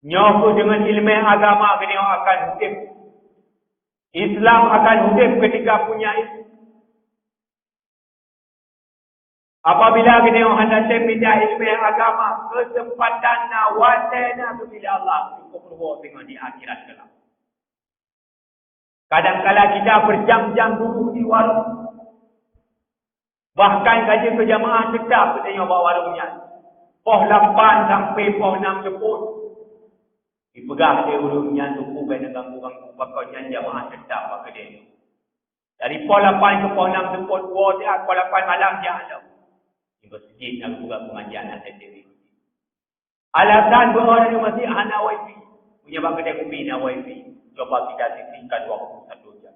Nyoku dengan ilmu agama kini akan hidup. Islam akan hidup ketika punya itu. Apabila kini hendak minta ilmu agama, kesempatan nawatena bila Allah cukup luar dengan di akhirat kelak. Kadang-kala kita berjam-jam duduk di warung. Bahkan kaji berjamaah tetap kita bawa warungnya. Poh 8 sampai poh 6 jeput. Dipegah dia urutnya tuku kena ganggu-ganggu bakatnya jamaah tetap pakai dia. Dari poh 8 ke poh 6 jeput, poh 8 malam dia ada. Di masjid nak buka pengajian ada diri. Alasan berada di masjid hana wifi. Punya bang kedai kopi na wifi. Coba kita sisihkan 21 jam.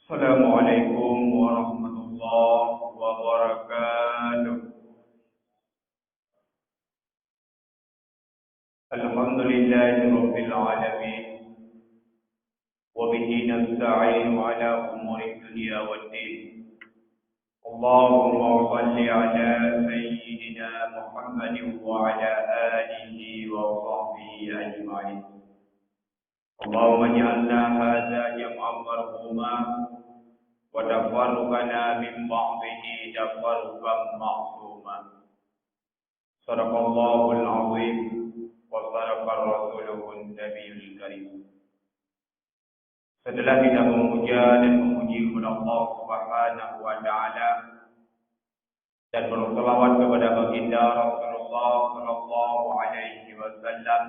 Assalamualaikum warahmatullahi wabarakatuh. Alhamdulillahi rabbil alamin. Wa bihi nasta'inu ala umuri dunya waddin. Allahumma salli ala sayyidina Muhammadin wa ala alihi wa sahbihi ajma'in. Allahumma ja'alna hadza jam'an marhuma wa tafarruqana min ba'dihi tafarruqan ma'suma. Sadaqallahul azim wa sadaqar rasulun nabiyul karim. Setelah kita memuja dan memuji kepada Allah Subhanahu wa taala dan berselawat kepada baginda Rasulullah sallallahu alaihi wasallam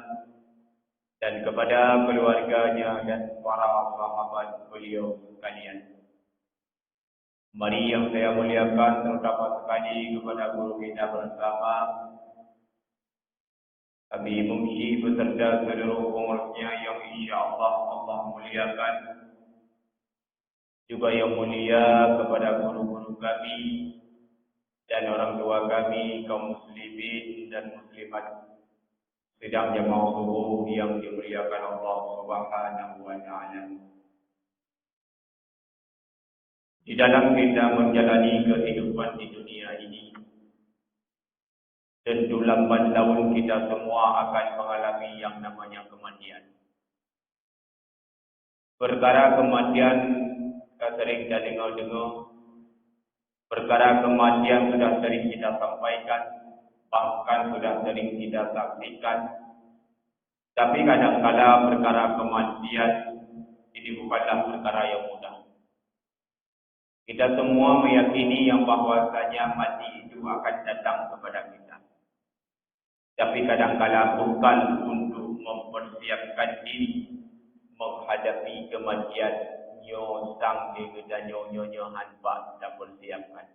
dan kepada keluarganya dan para sahabat beliau sekalian. Mari yang saya muliakan terutama sekali kepada guru kita bersama Abi Mumshi beserta seluruh pengurusnya yang insya-Allah Allah muliakan. Juga yang mulia kepada guru-guru kami dan orang tua kami kaum muslimin dan muslimat sidang jamaah subuh yang dimuliakan Allah Subhanahu wa taala. Di dalam kita menjalani kehidupan di dunia ini, tentu lambat laun kita semua akan mengalami yang namanya kematian. Perkara kematian kita sering kita dengar-dengar. Perkara kematian sudah sering kita sampaikan, bahkan sudah sering kita saksikan. Tapi kadang-kala perkara kematian ini bukanlah perkara yang mudah. Kita semua meyakini yang bahwasanya mati itu akan datang kepada kita. Tapi kadang-kala bekal untuk mempersiapkan diri menghadapi kematian nyosang dan nyonya hanba tak persiapkan.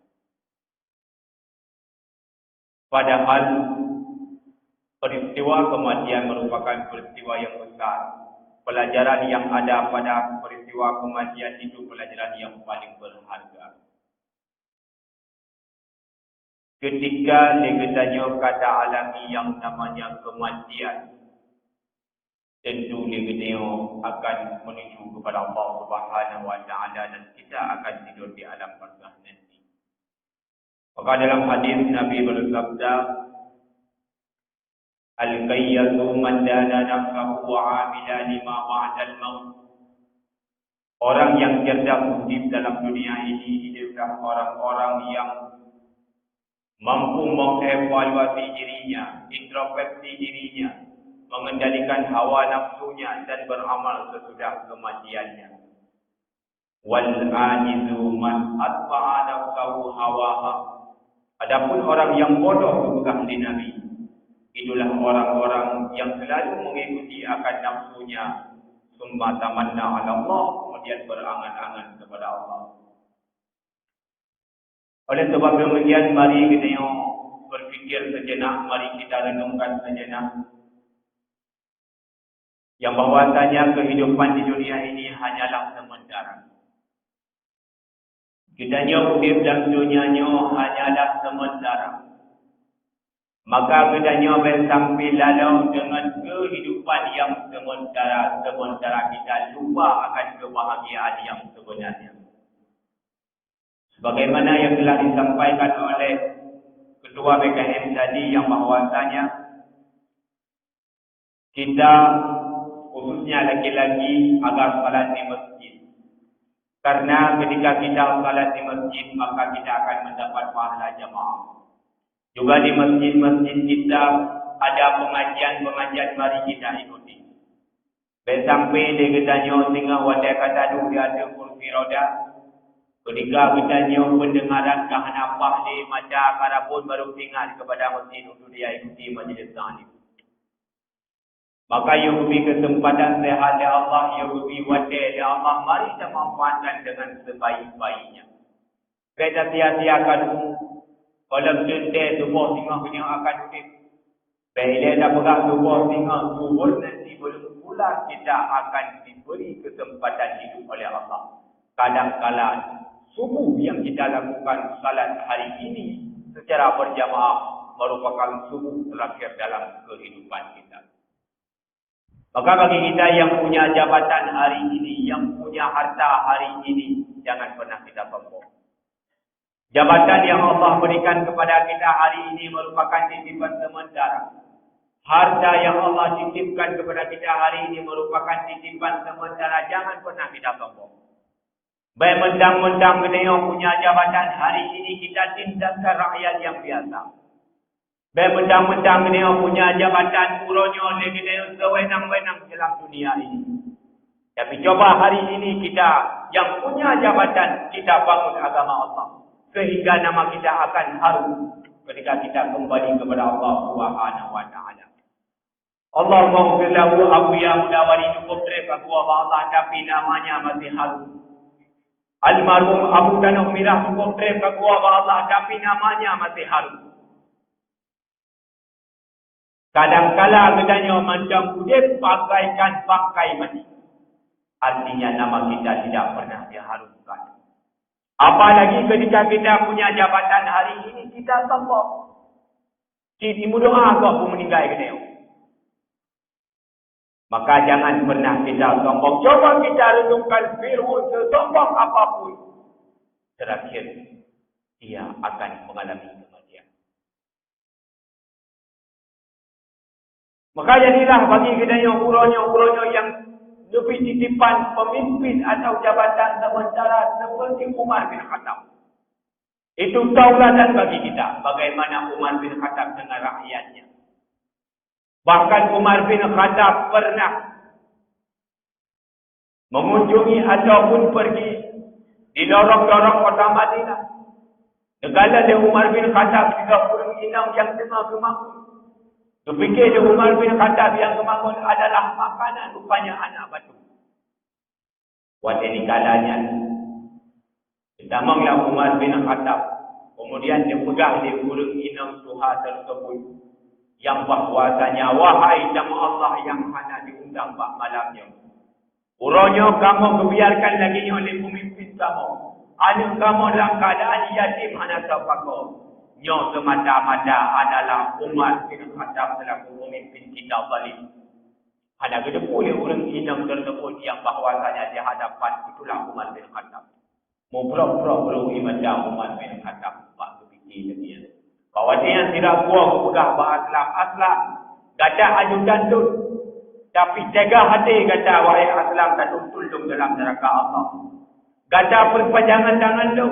Padahal peristiwa kematian merupakan peristiwa yang besar. Pelajaran yang ada pada peristiwa kematian itu pelajaran yang paling berharga. Ketika legetanya kata alami yang namanya kematian, tentu legetanya akan menuju kepada Allah Subhanahu wa taala dan kita akan tidur di alam barzakh nanti. Maka dalam hadis Nabi bersabda, Al-qayyatu man dana nafsahu wa 'amila lima ba'dal maut. Orang yang cerdas hidup dalam dunia ini adalah orang-orang yang mampu mengevaluasi dirinya, introspeksi dirinya, mengendalikan hawa nafsunya dan beramal sesudah kematiannya. Wal 'ajizu man atba'a nafsahu hawaha. Adapun orang yang bodoh bukan di Nabi, itulah orang-orang yang selalu mengikuti akan nafsunya, summa tamanna 'ala Allah, kemudian berangan-angan kepada Allah. Oleh sebab demikian, mari kita berfikir sejenak, mari kita renungkan sejenak yang bahwasanya kehidupan di dunia ini hanyalah sementara. Kita hidup dalam dunia hanyalah sementara. Maka kedannya bersampai lalu dengan kehidupan yang sementara kita lupa akan kebahagiaan yang sebenarnya. Sebagaimana yang telah disampaikan oleh Ketua BKM tadi yang bahawasanya kita khususnya laki-laki agar salat di masjid. Karena ketika kita salat di masjid maka kita akan mendapat pahala jamaah. Juga di masjid-masjid kita ada pengajian-pengajian, mari kita ikuti. Sampai dia katanya tengah wadai kata tu dia ada kursi roda. Ketika katanya pendengaran kahanapah di macam karapun baru tinggal kepada masjid untuk dia ikuti majlis ta'lim. Maka ia beri kesempatan sehat ya Allah, ia beri wadai ya Allah, mari kita manfaatkan dengan sebaik-baiknya. Kita sia-siakan kalau cinta tubuh singa punya akan hidup. Bila dah pegang tubuh singa turun nanti belum pula kita akan diberi kesempatan hidup oleh Allah. Kadang-kala subuh yang kita lakukan salat hari ini secara berjamaah merupakan subuh terakhir dalam kehidupan kita. Maka bagi kita yang punya jabatan hari ini, yang punya harta hari ini, jangan pernah kita sombong. Jabatan yang Allah berikan kepada kita hari ini merupakan titipan sementara. Harta yang Allah titipkan kepada kita hari ini merupakan titipan sementara. Jangan pernah kita sombong. Baik mentang-mentang kita yang punya jabatan hari ini kita tindakan rakyat yang biasa. Baik mentang-mentang kita yang punya jabatan urunnya oleh kita yang sewenang-wenang dalam dunia ini. Tapi coba hari ini kita yang punya jabatan kita bangun agama Allah. Sehingga nama kita akan harum ketika kita kembali kepada Allah Subhanahu wa taala. Allahumma ighfir lahu Abu Ya Mudawari cukup terima Allah tapi namanya masih harum. Almarhum Abu Danuh Mirah cukup terima Allah tapi namanya masih harum. Kadang-kala katanya macam kudet pakaikan pakai mati. Artinya nama kita tidak pernah diharumkan. Apalagi ketika kita punya jabatan hari ini, kita sombong. Jadi mudoa kau pun meninggal kita. Maka jangan pernah kita sombong. Coba kita renungkan Fir'aun sesombong apapun. Terakhir, dia akan mengalami kematian. Maka jadilah bagi kita yang uronya yang lebih titipan pemimpin atau jabatan sementara seperti Umar bin Khattab. Itu tauladan bagi kita bagaimana Umar bin Khattab dengan rakyatnya. Bahkan Umar bin Khattab pernah mengunjungi ataupun pergi di lorong-lorong kota Madinah. Negara dia Umar bin Khattab 36 yang tengah kemakmur. Berfikir dia Umar bin Khattab yang kemakmur adalah makanan rupanya anak batu. Waktu ini kalanya ditamanglah Umar bin Khattab. Kemudian dia pegang di kurung inang Tuhan tersebut. Yang bahwasanya wahai jamaah Allah yang hanya diundang bak malamnya. Uranya kamu kebiarkan lagi oleh pemimpin kamu. Anak kamu dalam keadaan yatim hanya terpakai. Nyo semata-mata adalah Umar bin Khattab selaku pemimpin kita zalim. Ada kedua orang inang tersebut yang bahwasanya di hadapan itulah Umar bin Khattab. Mubrok-brok ibadah Umar bin Khattab. Pak berfikir dia. Bahawa dia tidak buang pegah Aslam. Gada ajudan tu. Tapi jaga hati kata wahai Aslam tak tunduk dalam neraka Allah. Gada perpanjangan tangan tu.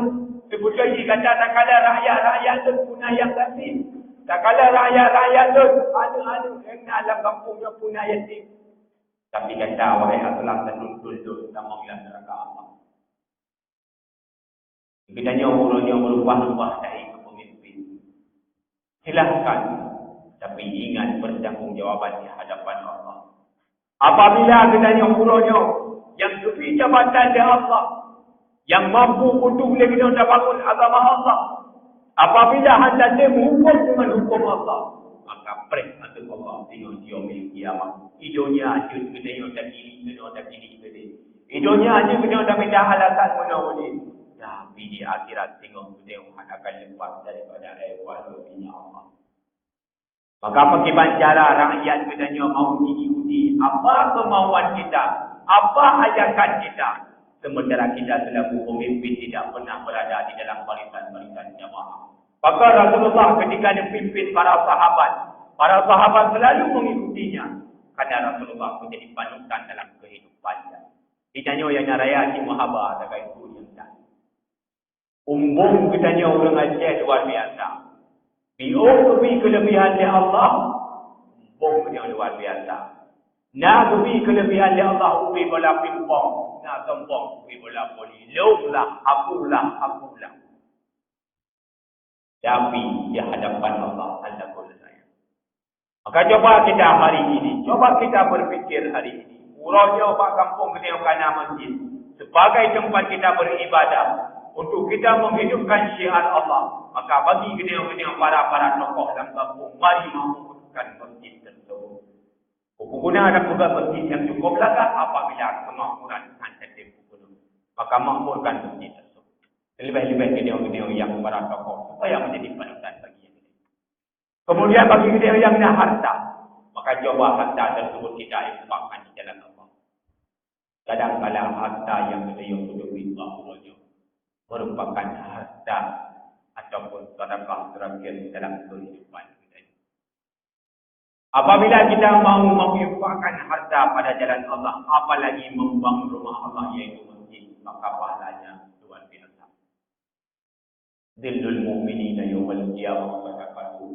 Sebutkan kata tak kala rakyat-rakyat tu punah yang kasih. Tak kala rakyat-rakyat tu anu-anu yang dalam kampungnya punah yatim. Tapi kata wahai Aslam tak tunduk dalam neraka Allah. Kitanya umurnya berubah-ubah dari kepemimpin. Silahkan. Tapi ingat bertanggungjawab di hadapan Allah. Apabila kitanya umurnya yang lebih jabatan dari Allah. Yang mampu untuk boleh kita bangun agama Allah. Apabila anda menghukum dengan hukum Allah. Maka pres atau Allah dengan dia milik kiamat. Hidupnya aja kita yang tak kiri, kita tak kiri kita. Hidupnya aja kita tak minta alasan mana boleh. Tapi di akhirat tengok kita akan lepas daripada ayat Allah. Maka bagaimana cara rakyat katanya mau diikuti apa kemauan kita, apa ajakan kita, sementara kita selaku pemimpin tidak pernah berada di dalam barisan-barisan jamaah. Maka Rasulullah ketika dipimpin para sahabat selalu mengikutinya karena Rasulullah menjadi panutan dalam kehidupannya. Ditanya yang raya di Muhabba dekat itu yang dah. Umbung katanya orang Aceh luar biasa. Biutubi kelebihan dia Allah, umbung yang luar biasa. Nak ubi kelebihan dia Allah, ubi bola pingpong, nak gembong, ubi bola voli. Lumlah, akulah. Tapi di hadapan Allah, anda boleh saya. Maka coba kita hari ini, coba kita berfikir hari ini. Urangnya Pak Kampung kena kena masjid sebagai tempat kita beribadah untuk kita menghidupkan syiar Allah. Maka bagi kena para tokoh dan kampung, mari memutuskan masjid tersebut. Guna ada juga masjid yang cukup lagak apabila kemakmuran anda tempuh. Maka makmurkan masjid tersebut. Lebih-lebih kena yang para tokoh supaya menjadi panutan bagi yang ini. Kemudian bagi kena yang nak harta, maka coba harta tersebut kita infakkan di jalan Allah. Kadang-kadang harta yang kita duit bahagia merupakan harta ataupun sedekah terakhir dalam kehidupan kita. Apabila kita mau menginfakkan harta pada jalan Allah, apalagi membangun rumah Allah yaitu masjid, maka pahalanya luar biasa. Dhillul mu'minina yawmal qiyamah sadaqatuh.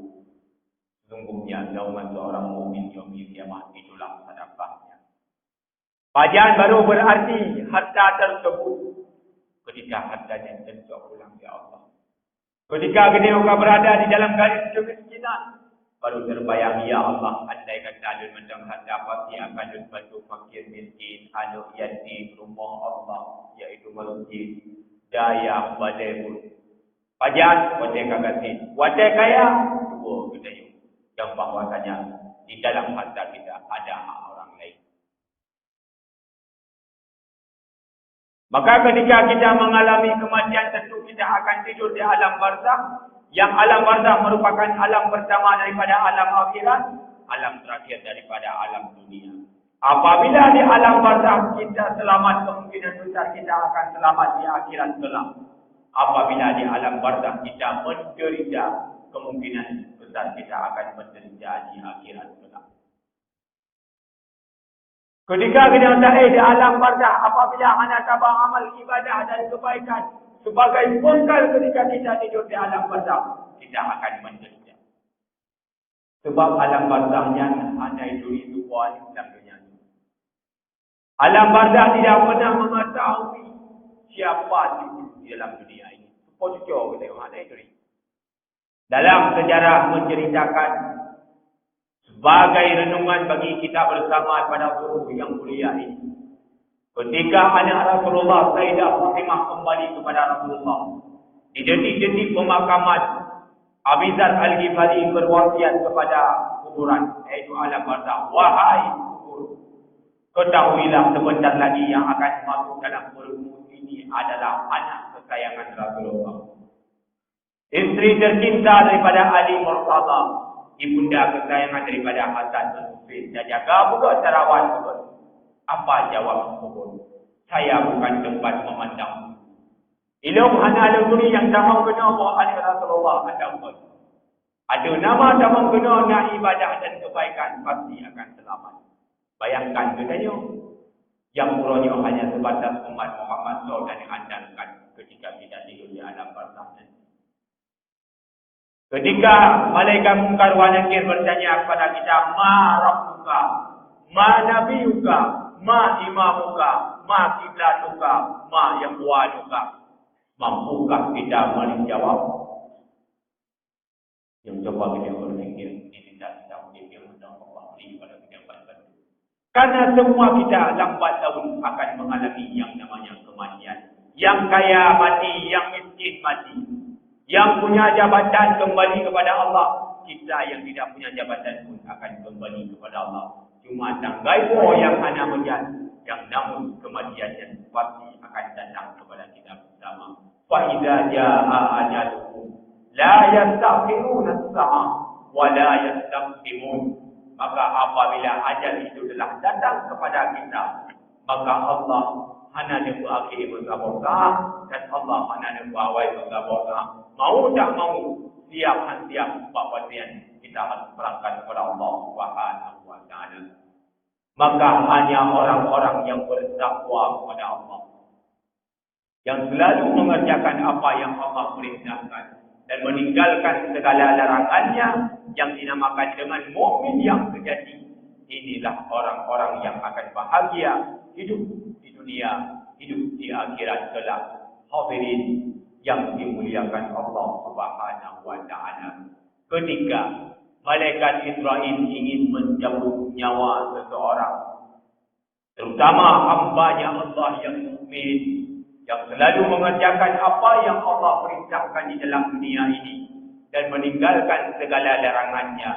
Sesungguhnya naungan seorang mukmin yaumul kiamat itulah sedekahnya. Bacaan baru berarti harta tersebut ketika hartanya tentu pulang ya Allah. Ketika kita berada di dalam garis kemiskinan, baru terbayang ya Allah, andai kata ada macam harta pasti akan bantu fakir miskin, anak yatim, rumah Allah, yaitu masjid, daya, badai pun. Pajak, watai kagatin. Watai kaya, dua kita yuk. Yang bahawasanya di dalam harta kita ada hak orang lain. Maka ketika kita mengalami kematian, tentu kita akan tidur di alam barzakh. Yang alam barzakh merupakan alam pertama daripada alam akhirat, alam terakhir daripada alam dunia. Apabila di alam barzakh kita selamat, kemungkinan besar kita akan selamat di akhirat kelak. Apabila di alam barzakh kita menderita, kemungkinan besar kita akan menderita di akhirat kelak. Ketika kita di alam barzakh, apabila anda tabah amal ibadah dan kebaikan sebagai bekal ketika kita tidur di alam barzakh, kita akan menderita. Sebab alam barzakhnya anda itu buat dalam dunia ini. Alam barzakh tidak pernah mengetahui siapa itu di dalam dunia ini. Posisi kita ada itu. Dalam sejarah menceritakan sebagai renungan bagi kita bersama pada suruh yang mulia ini. Ketika anak Rasulullah Sayyidah Fatimah kembali kepada Rasulullah, di detik-detik pemakaman, Abi Dzar Al-Ghifari berwasiat kepada kuburan, yaitu alam barzakh, wahai kubur, ketahuilah sebentar lagi yang akan masuk dalam perutmu ini adalah anak kesayangan Rasulullah. Isteri tercinta daripada Ali Murtada, ibunda kesayangan daripada Hasan dan Husain. Dia jaga juga terawat juga. Apa jawab kubur? Saya bukan tempat memandang. Ilmu hana alumni yang sama kena bahawa Ali Rasulullah ada umat. Ada nama sama kena nak ibadah dan kebaikan, pasti akan selamat. Bayangkan katanya, yang urangnya hanya sebatas umat Muhammad SAW dan diandalkan ketika tidak tidur di alam barzakh. Ketika malaikat mungkar wa nakir bertanya kepada kita, ma rabbuka, ma nabiyuka, ma imamuka, ma kiblatuka, ma yaqwanuka, mampukah kita menjawab? Yang coba kita berpikir, ini tidak kita berpikir tentang Allah ini pada kita. Karena semua kita lambat laun akan mengalami yang namanya kematian. Yang kaya mati, yang miskin mati. Yang punya jabatan kembali kepada Allah. Kita yang tidak punya jabatan pun akan kembali kepada Allah. Cuma tanggaiwo yang hanya menjadi. Yang namun kematiannya pasti akan datang kepada kita bersama. Fa idza jaa ajaluhum la yastakhiruna as-sa'ah wa la yastaqdimun. Maka apabila ajal itu telah datang kepada kita, maka Allah hanya berakhir bersabar dan Allah hanya berawai bersabar. Mau tak mau, siap buat pasien, kita harus berangkat kepada Allah Subhanahu wa taala. Maka hanya orang-orang yang bertakwa kepada Allah, yang selalu mengerjakan apa yang Allah perintahkan dan meninggalkan segala larangannya, yang dinamakan dengan mukmin yang sejati. Inilah orang-orang yang akan bahagia hidup di dunia, hidup di akhirat kelak. Hadirin yang dimuliakan Allah Subhanahu wa taala. Ketika malaikat Israel ingin mencabut nyawa seseorang, terutama hamba-Nya Allah yang mukmin, yang selalu mengerjakan apa yang Allah perintahkan di dalam dunia ini dan meninggalkan segala larangannya,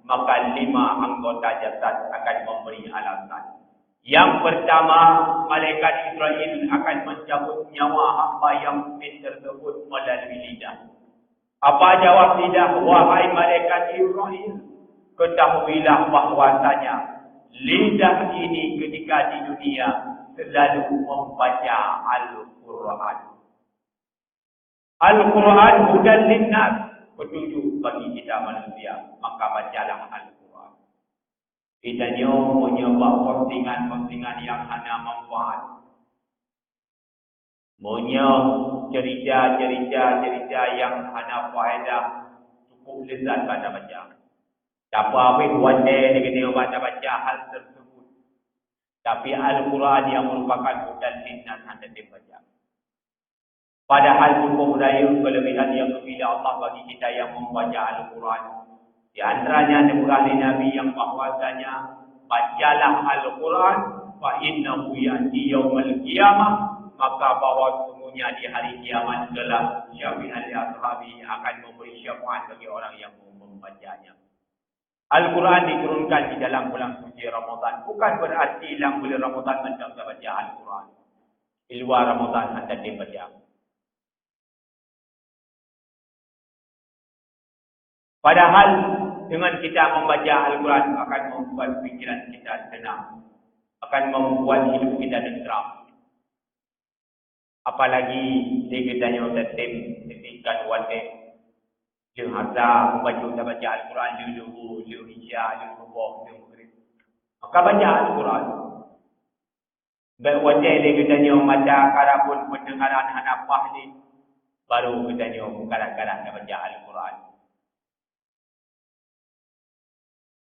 maka 5 anggota jasad akan memberi alasan. Yang pertama, malaikat Israel akan mencabut nyawa hamba yang mukmin tersebut melalui lidah. Apa jawab lidah? Wahai malaikat Israel, ketahuilah bahwasanya lidah ini ketika di dunia selalu membaca Al-Quran. Al-Quran hudan linnas, petunjuk bagi kita manusia, maka bacalah Al-Quran. Kita menyebab postingan-postingan yang hanya manfaat. Cerita-cerita yang hanya faedah, cukup lezat baca-baca. Tak apa buat dia kena baca-baca hal tersebut. Tapi Al-Quran yang merupakan hudan linnas anda dibaca. Padahal cukup daya kelebihan yang berbeza Allah bagi kita yang membaca Al-Quran. Di antaranya ada Nabi yang bahwasanya bacalah Al-Quran fa innahu ya'ti yaumil qiyamah, maka bahwa sesungguhnya di hari kiamat kelak syafi'an li ashabi akan memberi syafaat bagi orang yang membacanya. Al-Quran diturunkan di dalam bulan suci Ramadan. Bukan berarti dalam bulan Ramadan anda bisa baca Al-Quran. Di luar Ramadan anda dibaca. Padahal dengan kita membaca Al-Quran akan membuat pikiran kita tenang, akan membuat hidup kita tenteram. Apalagi dia katanya tertib, ketika wajib dia harta baca Al-Quran dulu, isya, subuh, maghrib. Maka baca Al-Quran. Baik wajib dia katanya baca karapun pendengaran hanafah ni, baru katanya kadang-kadang dia baca Al-Quran.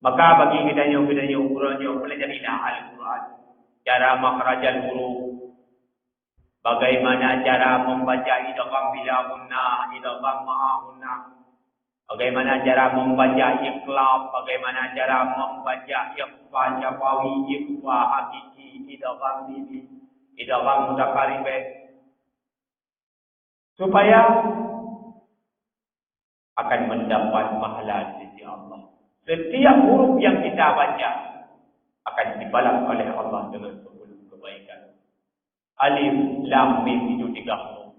Maka bagi kita ukurannya pelajarilah Al-Quran. Cara makhrajal huruf, bagaimana cara membaca idgham bila gunnah, idgham ma'a gunnah, bagaimana cara membaca iqlab, bagaimana cara membaca ikhfa syafawi, ikhfa hakiki, idgham bibi, idgham mutakaribah, supaya akan mendapat pahala di sisi Allah. Setiap huruf yang kita baca akan dibalas oleh Allah dengan 10 kebaikan. Alif, lam, mim itu 3 huruf.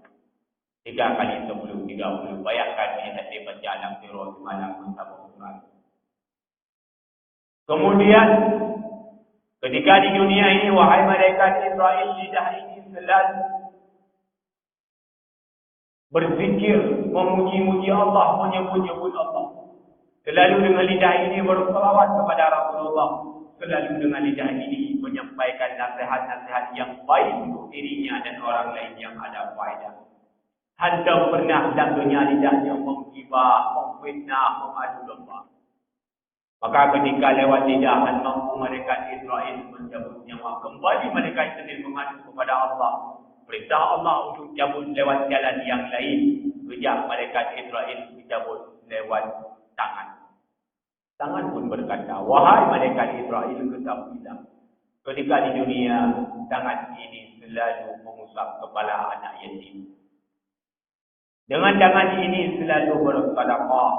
3 kali 10, 30. Bayangkan kita baca alam sirah semalam bersama Quran. Kemudian, ketika di dunia ini, wahai malaikat Israel, lidah ini selalu berzikir, memuji-muji Allah, menyebut-nyebut Allah. Selalu dengan lidah ini berselawat kepada Rasulullah. Selalu dengan lidah ini menyampaikan nasihat-nasihat yang baik untuk dirinya dan orang lain yang ada faedah. Anda pernah dengarnya lidahnya menggibah, memfitnah, mengadu domba. Maka ketika lewat lidah mampu malaikat Israel mencabut nyawa. Kembali malaikat Israel mengadu kepada Allah. Perintah Allah untuk cabut lewat jalan yang lain. Kejap malaikat Israel dicabut lewat tangan. Tangan pun berkata, wahai malaikat Israel, ketahuilah, ketika di dunia, tangan ini selalu mengusap kepala anak yatim. Dengan tangan ini selalu bersedekah.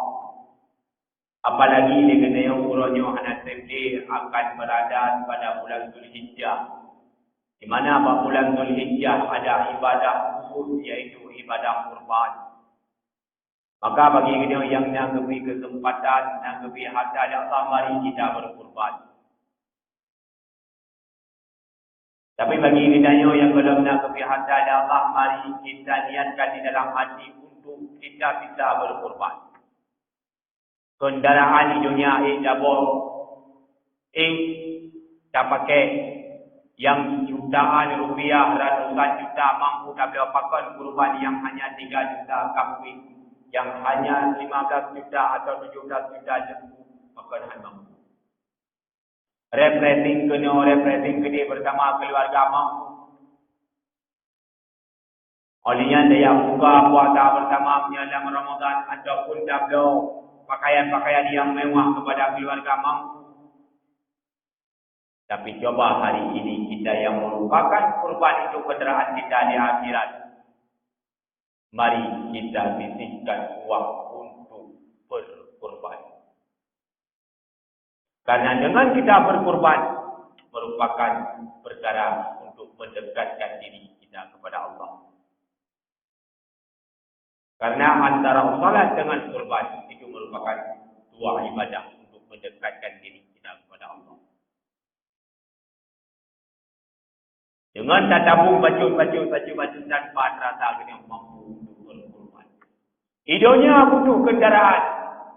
Apalagi dengan yang ukurannya anak sedih akan berada pada bulan Zulhijjah. Di mana pada bulan Zulhijjah ada ibadah khusus, yaitu ibadah kurban. Maka bagi kita yang nak beri kesempatan, nak beri harta Allah, mari kita berkorban. Tapi bagi kita yang belum nak beri harta Allah, mari kita niatkan di dalam hati untuk kita bisa berkorban. Kendaraan di dunia ini jabor. Tak pakai yang jutaan rupiah, ratusan juta mampu tapi apakan kurban yang hanya 3 juta kambing, yang hanya 15 juta atau 17 juta lembu, maka dah mampu. Refreshing kena bersama keluarga mampu. Olehnya dia buka puasa bersama menjelang Ramadan ataupun tablo pakaian-pakaian yang mewah kepada keluarga mampu. Tapi coba hari ini kita yang merupakan kurban itu kenderaan kita di akhirat. Mari kita sisihkan uang untuk berkurban. Karena dengan kita berkurban merupakan perkara untuk mendekatkan diri kita kepada Allah. Karena antara salat dengan kurban itu merupakan dua ibadah untuk mendekatkan diri kita kepada Allah. Dengan tak tabung bacun tanpa rasa yang mampu untuk berkorban. Hidupnya butuh kendaraan.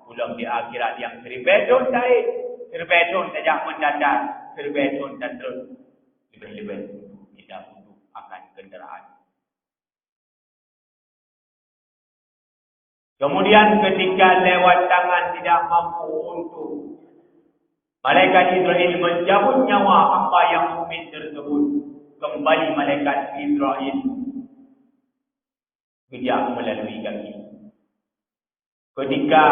Pulang di akhirat yang serbeton naik. Serbeton saja mendadak. Serbeton dan terus. Lebih-lebih kita butuh akan kendaraan. Kemudian ketika lewat tangan tidak mampu untuk malaikat Israel mencabut nyawa hamba yang mukmin tersebut. Kembali malaikat Israel bijak melalui kaki. Ketika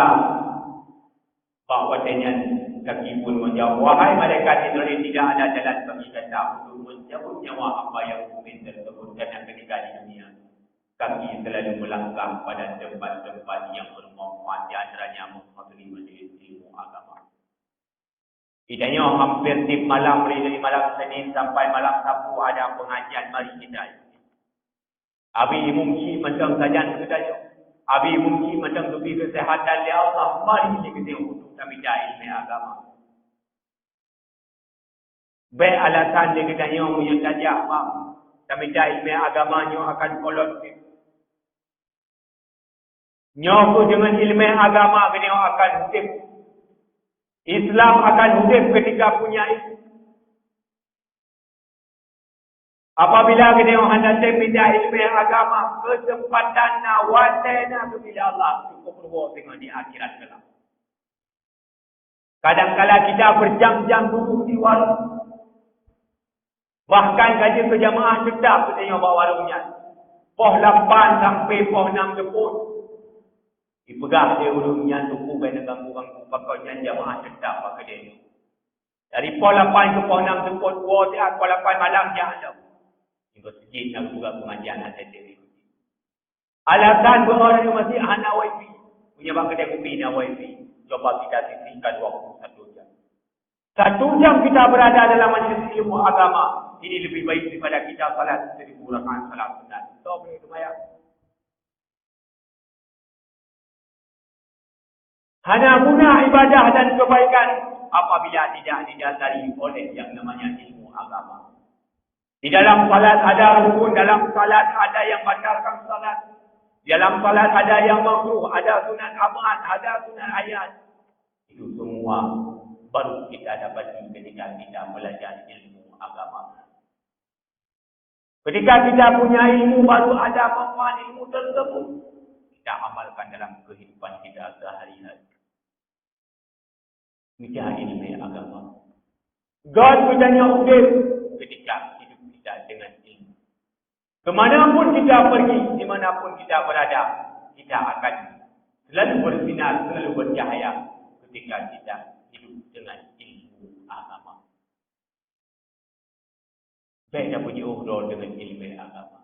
bahwasanya kaki pun menjawab, wahai malaikat Israel, tidak ada jalan bagi kita untuk mencabut nyawa hamba yang mukmin tersebut. Karena ketika di dunia kaki selalu melangkah pada tempat-tempat yang bermanfaat, di antaranya menghadiri majlis ilmu agama. Idanya hampir tiap malam, mulai dari malam Senin sampai malam Sabtu ada pengajian, mari kita ikuti. Abi mungkin macam saja sekadar. Abi mungkin macam lebih kesehatan ya Allah, mari kita untuk kami ilmu agama. Baik alasan dia katanya yang saja kami ilmu agamanya akan kolot. Nyoku dengan ilmu agama kena akan hidup. Islam akan hidup ketika punya itu. Apabila kita hendak pindah ilmu agama, kesempatan nawatena kepada Allah cukup berbuat dengan di akhirat kelak. Kadang-kala kita berjam-jam duduk di warung. Bahkan gaji berjamaah sedap katanya bawa warungnya. Poh 8 sampai poh 6 jeput. Dipegang dia urungnya tuku kena ganggu-ganggu pakainya jamaah sedap pakai dia. Dari poh 8 ke poh 6 jeput, poh 8 malam dia ada. Hingga sejid nak juga pengajian ada diri. Alasan berorang yang masih anak wifi. Punya bang kedai kopi na wifi. Coba kita sisihkan waktu 1 jam. 1 jam kita berada dalam majlis ilmu agama. Ini lebih baik daripada kita salat 1000 rakaat salat sunat. So, boleh lumayan. Hanya guna ibadah dan kebaikan apabila tidak didasari oleh yang namanya ilmu agama. Di dalam salat ada rukun, dalam salat ada yang batalkan salat. Di dalam salat ada yang makruh, ada sunat amal, ada sunat ayat. Itu semua baru kita dapati ketika kita belajar ilmu agama. Ketika kita punya ilmu, baru ada manfaat ilmu tersebut. Kita amalkan dalam kehidupan kita sehari-hari. Kita ilmu agama. God bertanya udip ketika hidup kita dengan ilmu. Kemanapun kita pergi, dimanapun kita berada, kita akan selalu bersinar, selalu bercahaya ketika kita hidup dengan ilmu agama. Baik dah punya uhdor dengan ilmu agama.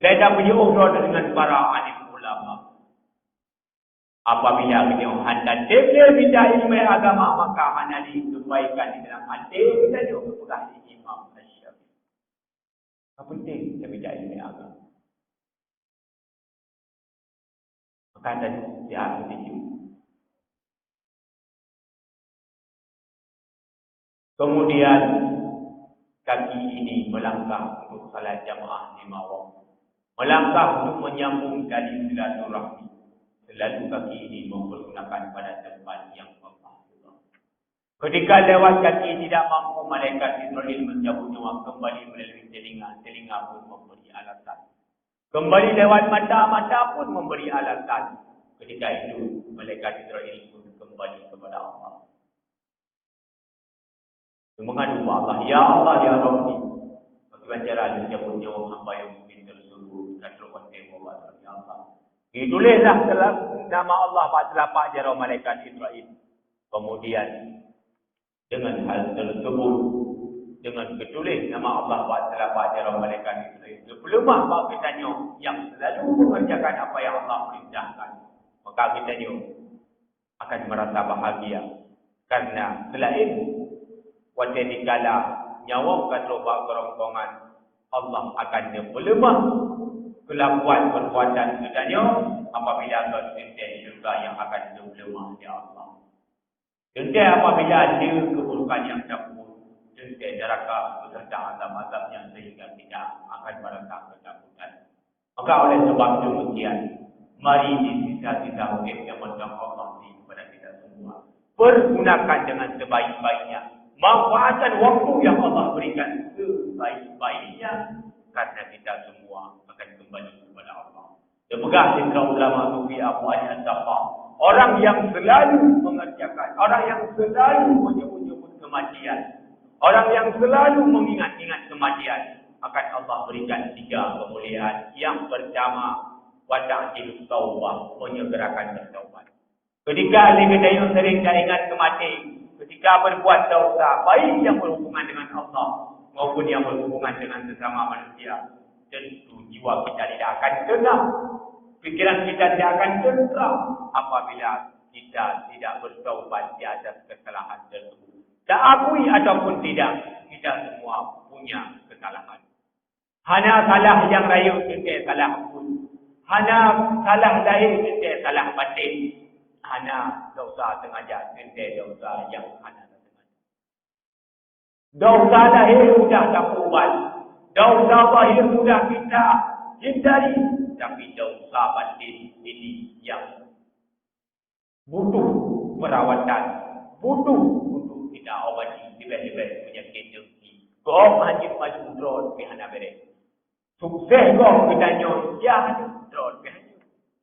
Baik dah punya uhdor dengan para alim ulama. Apabila kita hendak belajar ilmu agama, maka hendak dikebaikan di dalam hati kita juga berpegang di Imam Syafi'i. Apa penting kita belajar ilmu agama? Maka ada siapa di sini. Kemudian kaki ini melangkah untuk salat jamaah 5 waktu. Melangkah untuk menyambung tali silaturahmi. Selalu kaki ini mempergunakan pada tempat yang Allah. Ketika lewat kaki tidak mampu, malaikat Israel mencabut nyawa kembali melalui telinga. Telinga pun memberi alasan. Kembali lewat mata, mata pun memberi alasan. Ketika itu malaikat Israel pun kembali kepada Allah. Mengadu Allah, ya Allah, ya Rabbi, bagaimana cara mencabut nyawa hamba yang mungkin tersebut dan terlupa Allah, ya Allah. Ditulislah nama Allah pada telapak jari malaikat Israel. Kemudian dengan hal tersebut, dengan ditulis nama Allah pada telapak jari malaikat Israel, sebelumah bahawa kita yang selalu mengerjakan apa yang Allah perintahkan, maka kita akan merasa bahagia. Karena selain waktu dikala nyawa kat lubang kerongkongan, Allah akan melemah kelakuan perbuatan kitanya apabila bersentuh syurga yang akan melemah di Allah. Sentuh apabila ada keburukan yang takut, sentuh neraka beserta azab-azabnya sehingga tidak akan merasa ketakutan. Maka oleh sebab demikian, mari di sisa-sisa urip yang mendapat Allah kepada kita semua, pergunakan dengan sebaik-baiknya. Manfaatkan waktu yang Allah berikan sebaik-baiknya, karena kita semua akan kembali kepada Allah. Semoga cinta ulama sufi Abu Ali Al-Safar, orang yang selalu mengerjakan, orang yang selalu menyebut-nyebut kematian, orang yang selalu mengingat-ingat kematian, akan Allah berikan 3 kemuliaan. Yang pertama, wata'jil taubah, menyegerakan bertaubat. Ketika kita sering ingat kematian, ketika berbuat dosa, baik yang berhubungan dengan Allah maupun yang berhubungan dengan sesama manusia, tentu jiwa kita tidak akan tenang, pikiran kita tidak akan tenang apabila kita tidak bertaubat di atas kesalahan tersebut. Tak akui ataupun tidak, kita semua punya kesalahan. Hanya salah yang raya kita salah pun, hanya salah lahir kita salah batin. Hanya dosa sengaja, ente dosa yang hanya sengaja. Dosa lahir sudah tak ubah, dosa lahir sudah kita hindari, tapi dosa batin ini yang butuh perawatan, butuh untuk kita obati lebih-lebih penyakit dengki. Kau majid maju drone pihana bere. Sukses kau kita ya drone pihana.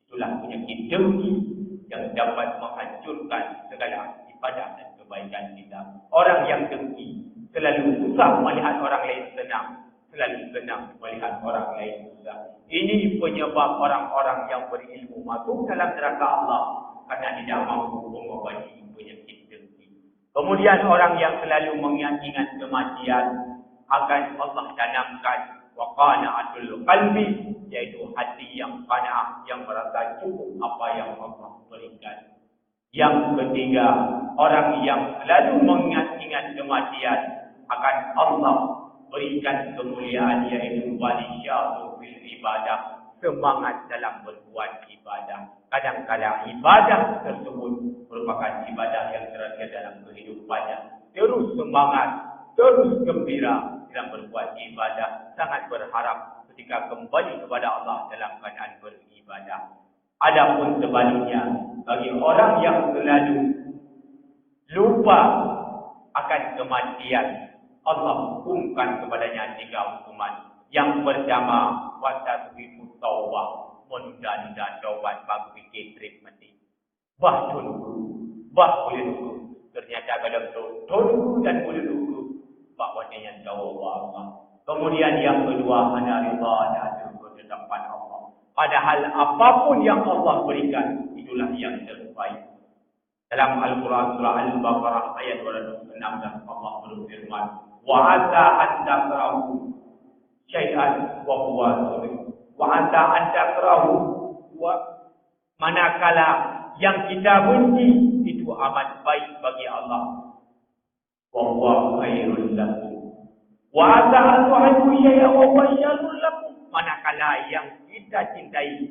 Itulah penyakit dengki yang dapat menghancurkan segala ibadah dan kebaikan kita. Orang yang dengki selalu susah melihat orang lain senang, selalu senang melihat orang lain susah. Ini penyebab orang-orang yang berilmu masuk dalam neraka Allah karena tidak mampu mengobati penyakit dengki. Kemudian orang yang selalu mengingat-ingat kematian akan Allah tanamkan waqana'atul qalbi, yaitu hati yang qanaah, yang merasa cukup apa yang Allah berikan. Yang ketiga, orang yang selalu mengingat-ingat kematian akan Allah berikan kemuliaan, yaitu walisyatu fil ibadah, semangat dalam berbuat ibadah. Kadang-kadang ibadah tersebut merupakan ibadah yang terasa dalam kehidupannya. Terus semangat, terus gembira dalam berbuat ibadah, sangat berharap ketika kembali kepada Allah dalam keadaan beribadah. Adapun sebaliknya, bagi orang yang selalu lupa akan kematian, Allah hukumkan kepadanya 3 hukuman. Yang pertama, watasbihu taubah, menunda-nunda taubat bagi fikir trik mati. Bah dulu, bah boleh dulu. Ternyata kadang dulu dan boleh dulu. Bahwanya tahu Allah. Kemudian yang kedua, hanya ridha dan ketetapan Allah. Padahal apapun yang Allah berikan, itulah yang terbaik. Dalam Al-Quran surah Al-Baqarah ayat 216 Allah berfirman, wa asa an takrahu syai'an wa huwa khair. Wa asa an takrahu, wa manakala yang kita benci itu amat baik bagi Allah. Wa huwa khairul lakum. Wa asa an tuhibbu syai'an wa huwa syarrul lakum. Manakala yang kita cintai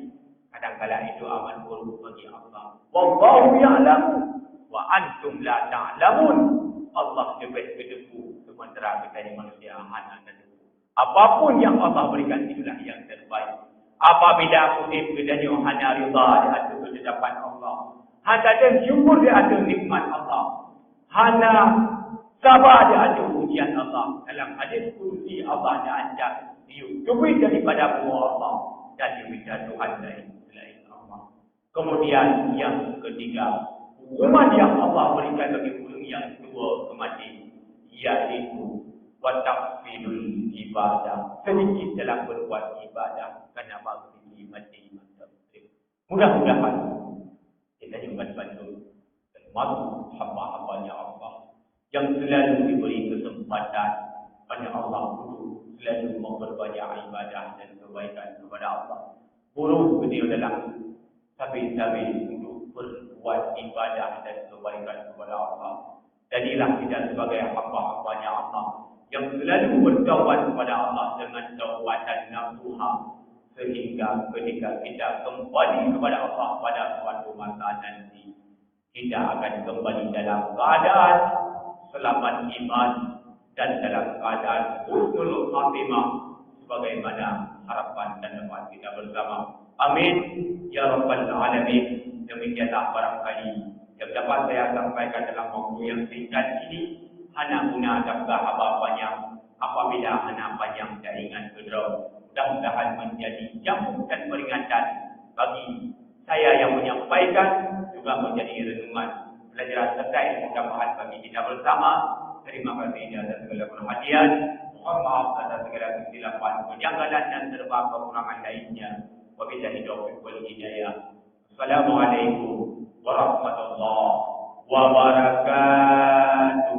Kadang-kadang itu amal buruk bagi Allah. Wallahu ya'lamu wa antum la ta'lamun. Allah lebih berdebu sementara kita ini manusia hanya terdebu. Apapun yang Allah berikan itulah yang terbaik. Apabila aku diberikan hanya ridha di atas hadapan Allah, hanya dan syukur di atas nikmat Allah, hanya sabar di atas ujian Allah. Dalam hadis kursi Allah diancam diutubi daripada Allah dan diberikan Tuhan selain Allah. Kemudian yang ketiga, hukuman yang Allah berikan bagi orang yang tua kematian, yaitu wataqfilul ibadah, sedikit dalam berbuat ibadah kerana bagi mati masa. Mudah-mudahan kita bantu termasuk hamba-hambanya Allah yang selalu diberi kesempatan pada Allah untuk selalu memperbanyak ibadah dan kebaikan kepada Allah. Buruh beliau dalam sabi-sabi untuk berbuat ibadah dan kebaikan kepada Allah. Jadilah kita sebagai hamba-hambanya Allah yang selalu bertaubat kepada Allah dengan taubatan nasuha, sehingga ketika kita kembali kepada Allah pada suatu masa nanti, kita akan kembali dalam keadaan selamat iman dan dalam keadaan husnul khatimah sebagaimana harapan dan doa kita bersama. Amin ya rabbal alamin. Demikianlah barangkali yang dapat saya sampaikan dalam waktu yang singkat ini. Hanya guna agaklah apa-apanya apabila anak panjang jaringan kedua. Mudah-mudahan menjadi jamu dan peringatan bagi saya yang menyampaikan, juga menjadi renungan pelajaran serta ilmu tambahan bagi kita bersama. Terima kasih atas segala perhatian. Mohon maaf atas segala kesilapan, kejanggalan dan serba kekurangan lainnya. Wabillahi taufiq wal hidayah. Assalamualaikum warahmatullahi wabarakatuh.